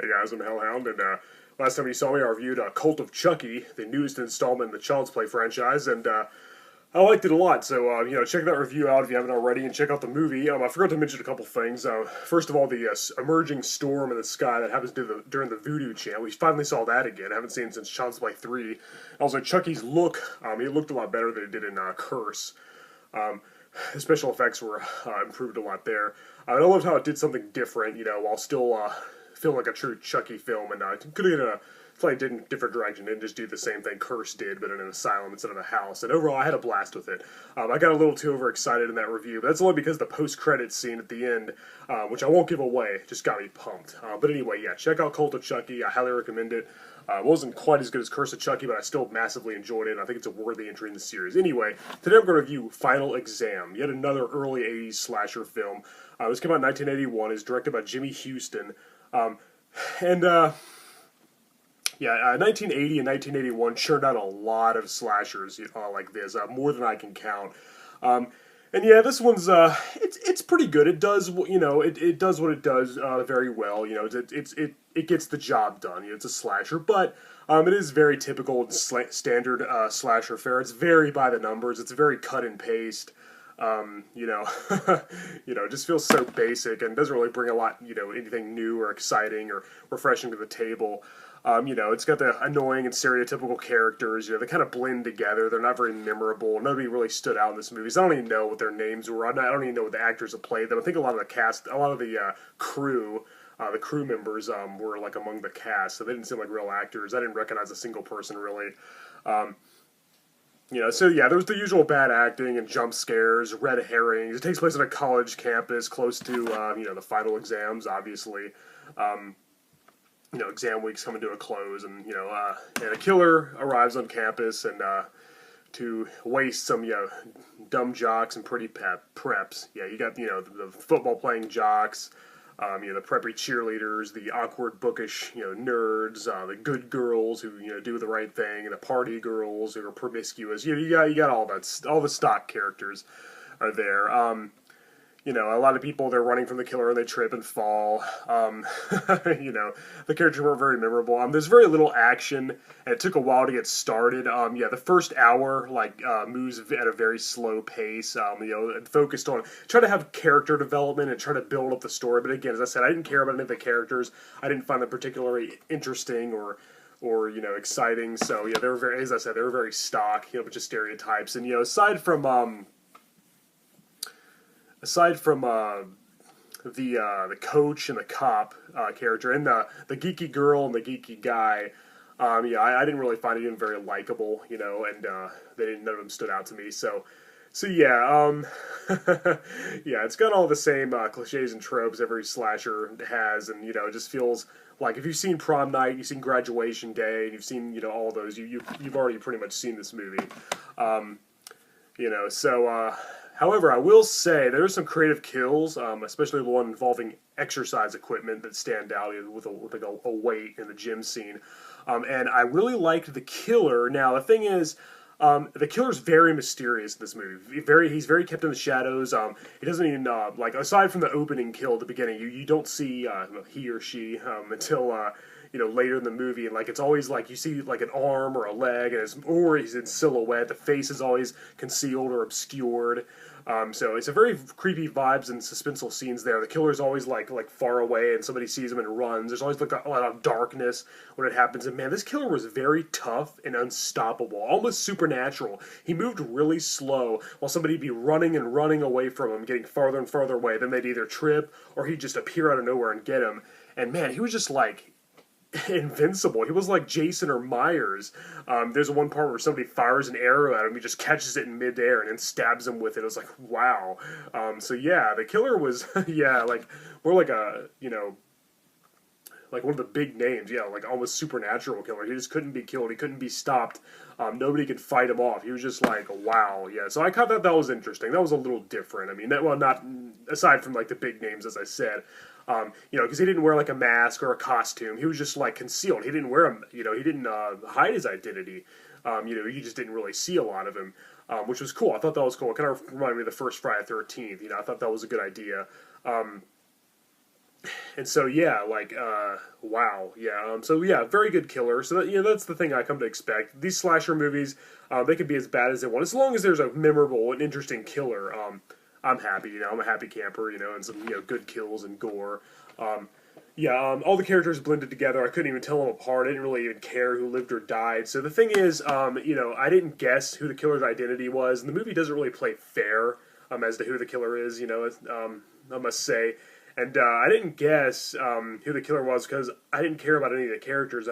Hey guys, I'm Hellhound, and last time you saw me, I reviewed Cult of Chucky, the newest installment in the Child's Play franchise, and I liked it a lot. So, check that review out if you haven't already, and check out the movie. I forgot to mention a couple things. First of all, the emerging storm in the sky that happens during the Voodoo chant. We finally saw that again. I haven't seen it since Child's Play 3. Also, Chucky's look, he looked a lot better than he did in Curse. The special effects were improved a lot there. I loved how it did something different, while still feeling like a true Chucky film, and could have a slightly different direction. Didn't just do the same thing Curse did, but in an asylum instead of a house. And overall, I had a blast with it. I got a little too overexcited in that review, but that's only because the post-credits scene at the end, which I won't give away, just got me pumped. But anyway, yeah, check out Cult of Chucky. I highly recommend it. It wasn't quite as good as Curse of Chucky, but I still massively enjoyed it, and I think it's a worthy entry in the series. Anyway, today I'm going to review Final Exam, yet another early 80s slasher film. This came out in 1981. It's directed by Jimmy Houston. 1980 and 1981 churned out a lot of slashers like this, more than I can count. And yeah, this one's it's pretty good. It does it does what it does very well. It gets the job done. It's a slasher, but it is very typical and standard slasher fare. It's very by the numbers. It's very cut and paste. It just feels so basic and doesn't really bring a lot, anything new or exciting or refreshing to the table. It's got the annoying and stereotypical characters. They kind of blend together. They're not very memorable. Nobody really stood out in this movie. So I don't even know what their names were. I don't even know what the actors that played them. I think a lot of the cast, a lot of the crew members were like among the cast, so they didn't seem like real actors. I didn't recognize a single person really. There was the usual bad acting and jump scares, red herrings. It takes place on a college campus close to, the final exams, obviously. Exam week's coming to a close, and, and a killer arrives on campus and, to waste some, dumb jocks and pretty preps. Yeah, you got, the football-playing jocks, the preppy cheerleaders, the awkward, bookish, nerds, the good girls who, do the right thing, and the party girls who are promiscuous. You got all that, all the stock characters are there. A lot of people, they're running from the killer and they trip and fall. The characters weren't very memorable. There's very little action, and it took a while to get started. The first hour, moves at a very slow pace, and focused on trying to have character development and try to build up the story. But again, as I said, I didn't care about any of the characters. I didn't find them particularly interesting or exciting. So, they were very, as I said, they were very stock, a bunch of stereotypes. And, aside from the coach and the cop character and the geeky girl and the geeky guy, I didn't really find it even very likable, and none of them stood out to me. So yeah, it's got all the same cliches and tropes every slasher has, and it just feels like if you've seen Prom Night, you've seen Graduation Day, and you've seen all those, you've already pretty much seen this movie. However, I will say there are some creative kills, especially the one involving exercise equipment that stand out with a weight in the gym scene. And I really liked the killer. Now, the thing is, the killer's very mysterious in this movie. He's very kept in the shadows. He doesn't even, aside from the opening kill at the beginning, you don't see he or she until later in the movie, and it's always you see an arm or a leg, or he's in silhouette. The face is always concealed or obscured. So it's a very creepy vibes and suspenseful scenes there. The killer's always far away, and somebody sees him and runs. There's always a lot of darkness when it happens. And man, this killer was very tough and unstoppable, almost supernatural. He moved really slow while somebody'd be running and running away from him, getting farther and farther away. Then they'd either trip or he'd just appear out of nowhere and get him. And man, he was just invincible. He was like Jason or Myers. There's one part where somebody fires an arrow at him, he just catches it in midair and then stabs him with it. It was like, wow. So yeah, the killer was, more like a, one of the big names, almost supernatural killer. He just couldn't be killed. He couldn't be stopped. Nobody could fight him off. He was just wow, yeah. So I thought that was interesting. That was a little different. I mean, not aside from the big names, as I said. Because he didn't wear a mask or a costume. He was just concealed. He didn't wear he didn't hide his identity. You just didn't really see a lot of him, which was cool. I thought that was cool. It kind of reminded me of the first Friday the 13th. I thought that was a good idea. And so yeah, like wow, yeah. So yeah, very good killer. So that, that's the thing I come to expect. These slasher movies, they can be as bad as they want, as long as there's a memorable and interesting killer. I'm happy. I'm a happy camper. And some good kills and gore. Yeah, all the characters blended together. I couldn't even tell them apart. I didn't really even care who lived or died. So the thing is, I didn't guess who the killer's identity was, and the movie doesn't really play fair as to who the killer is. I must say. And I didn't guess who the killer was because I didn't care about any of the characters.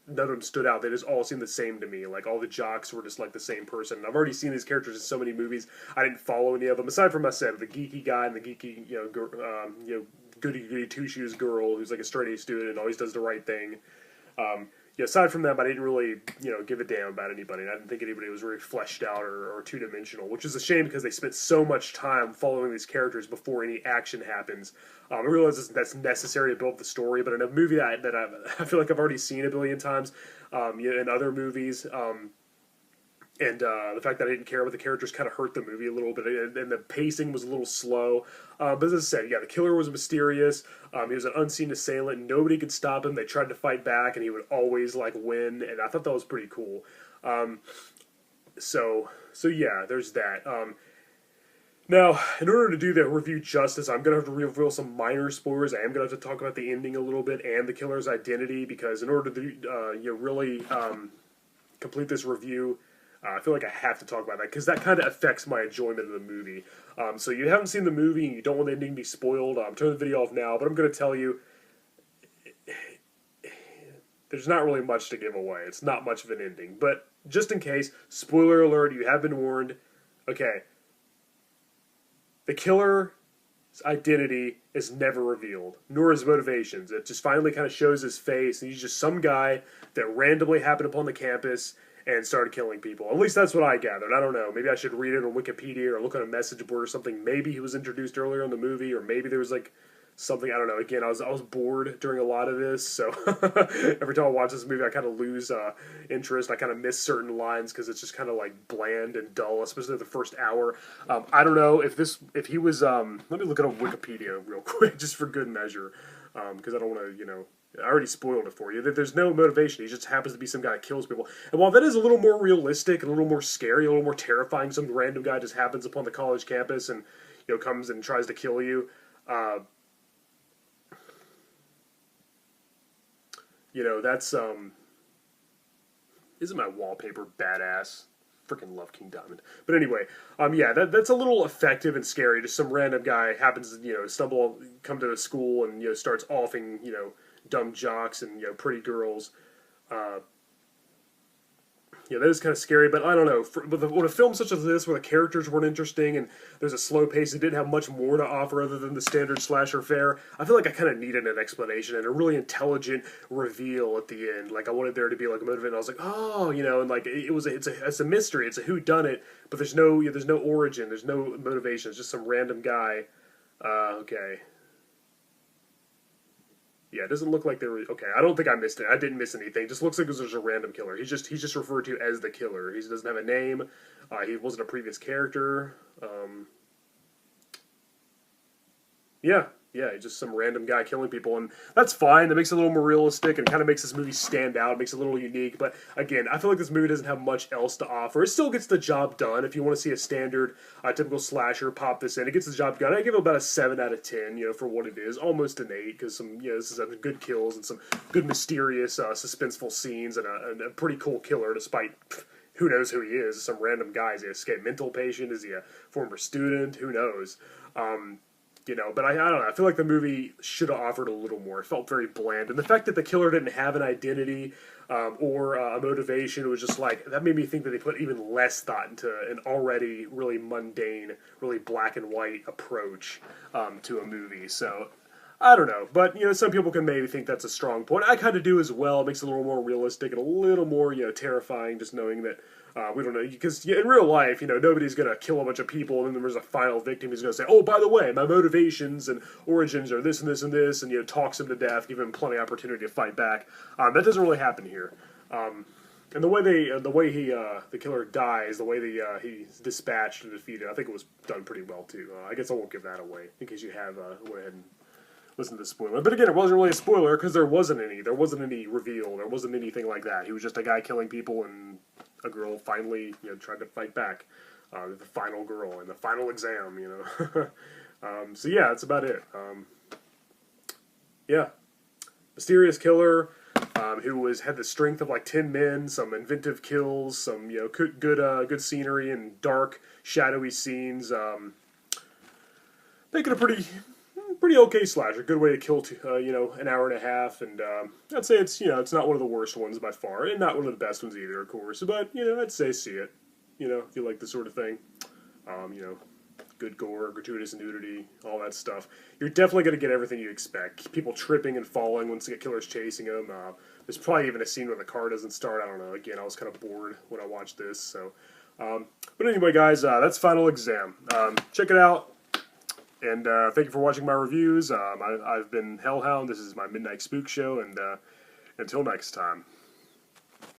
None of them stood out. They just all seemed the same to me. Like, all the jocks were just like the same person. And I've already seen these characters in so many movies. I didn't follow any of them aside from, I said, the geeky guy and the geeky goody goody two shoes girl who's like a straight A student and always does the right thing. Aside from them, I didn't really, give a damn about anybody. And I didn't think anybody was really fleshed out or two-dimensional, which is a shame because they spent so much time following these characters before any action happens. I realize that's necessary to build the story, but in a movie that I feel like I've already seen a billion times, in other movies, and the fact that I didn't care about the characters kind of hurt the movie a little bit, and the pacing was a little slow. But as I said, yeah, the killer was mysterious. He was an unseen assailant. Nobody could stop him. They tried to fight back, and he would always win. And I thought that was pretty cool. So yeah, there's that. Now, in order to do that review justice, I'm going to have to reveal some minor spoilers. I am going to have to talk about the ending a little bit and the killer's identity, because in order to really complete this review, I feel like I have to talk about that because that kind of affects my enjoyment of the movie. So you haven't seen the movie and you don't want the ending to be spoiled, turn the video off now, but I'm going to tell you, there's not really much to give away. It's not much of an ending. But just in case, spoiler alert, you have been warned. Okay. The killer's identity is never revealed, nor his motivations. It just finally kind of shows his face, and he's just some guy that randomly happened upon the campus and started killing people. At least that's what I gathered. I don't know. Maybe I should read it on Wikipedia or look on a message board or something. Maybe he was introduced earlier in the movie, or maybe there was something. I don't know. Again, I was bored during a lot of this, so every time I watch this movie, I kind of lose interest. I kind of miss certain lines because it's just kind of bland and dull, especially the first hour. I don't know if he was. Let me look it up on Wikipedia real quick, just for good measure, because I don't want to, I already spoiled it for you. There's no motivation. He just happens to be some guy that kills people. And while that is a little more realistic and a little more scary, a little more terrifying, some random guy just happens upon the college campus and comes and tries to kill you. That's isn't my wallpaper badass? Freaking love King Diamond. But anyway, yeah, that's a little effective and scary. Just some random guy happens to come to a school and starts offing dumb jocks and pretty girls. That is kind of scary, but I don't know. With a film such as this, where the characters weren't interesting and there's a slow pace, it didn't have much more to offer other than the standard slasher fare. I feel like I kind of needed an explanation and a really intelligent reveal at the end. I wanted there to be a motivation. And I was like, oh, and it's a mystery. It's a whodunit, but there's no origin. There's no motivation. It's just some random guy. Okay. Yeah, it doesn't look like they were... Okay, I don't think I missed it. I didn't miss anything. It just looks like there's a random killer. He's just referred to as the killer. He doesn't have a name. He wasn't a previous character. Yeah, just some random guy killing people, and that's fine. That makes it a little more realistic and kind of makes this movie stand out, makes it a little unique. But again, I feel like this movie doesn't have much else to offer. It still gets the job done. If you want to see a standard, typical slasher, pop this in. It gets the job done. I give it about a 7 out of 10, for what it is. Almost an 8, because this is good kills and some good mysterious, suspenseful scenes and a pretty cool killer, despite... Who knows who he is? Some random guy. Is he a escaped mental patient? Is he a former student? Who knows? But I don't know. I feel like the movie should have offered a little more. It felt very bland. And the fact that the killer didn't have an identity or a motivation was just that made me think that they put even less thought into an already really mundane, really black and white approach to a movie. So, I don't know. But, some people can maybe think that's a strong point. I kind of do as well. It makes it a little more realistic and a little more, terrifying just knowing that we don't know, because in real life, nobody's going to kill a bunch of people and then there's a final victim who's going to say, oh, by the way, my motivations and origins are this and this and this, and, talks him to death, give him plenty of opportunity to fight back. That doesn't really happen here. And the way the killer dies, the way he's dispatched and defeated, I think it was done pretty well, too. I guess I won't give that away, in case you have went ahead and listen to the spoiler. But again, it wasn't really a spoiler because there wasn't any. There wasn't any reveal. There wasn't anything like that. He was just a guy killing people, and a girl finally, tried to fight back. The final girl in the final exam, so yeah, that's about it. Yeah, mysterious killer who had the strength of like 10 men, some inventive kills, some good scenery and dark, shadowy scenes. Make it a pretty okay slasher. Good way to kill an hour and a half, and I'd say it's not one of the worst ones by far, and not one of the best ones either, of course. But I'd say see it. If you like this sort of thing. Good gore, gratuitous nudity, all that stuff. You're definitely going to get everything you expect. People tripping and falling once the killer's chasing them. There's probably even a scene where the car doesn't start. I don't know. Again, I was kind of bored when I watched this. So, but anyway, guys, that's Final Exam. Check it out. And thank you for watching my reviews. I've been Hellhound. This is my Midnight Spook Show. And until next time.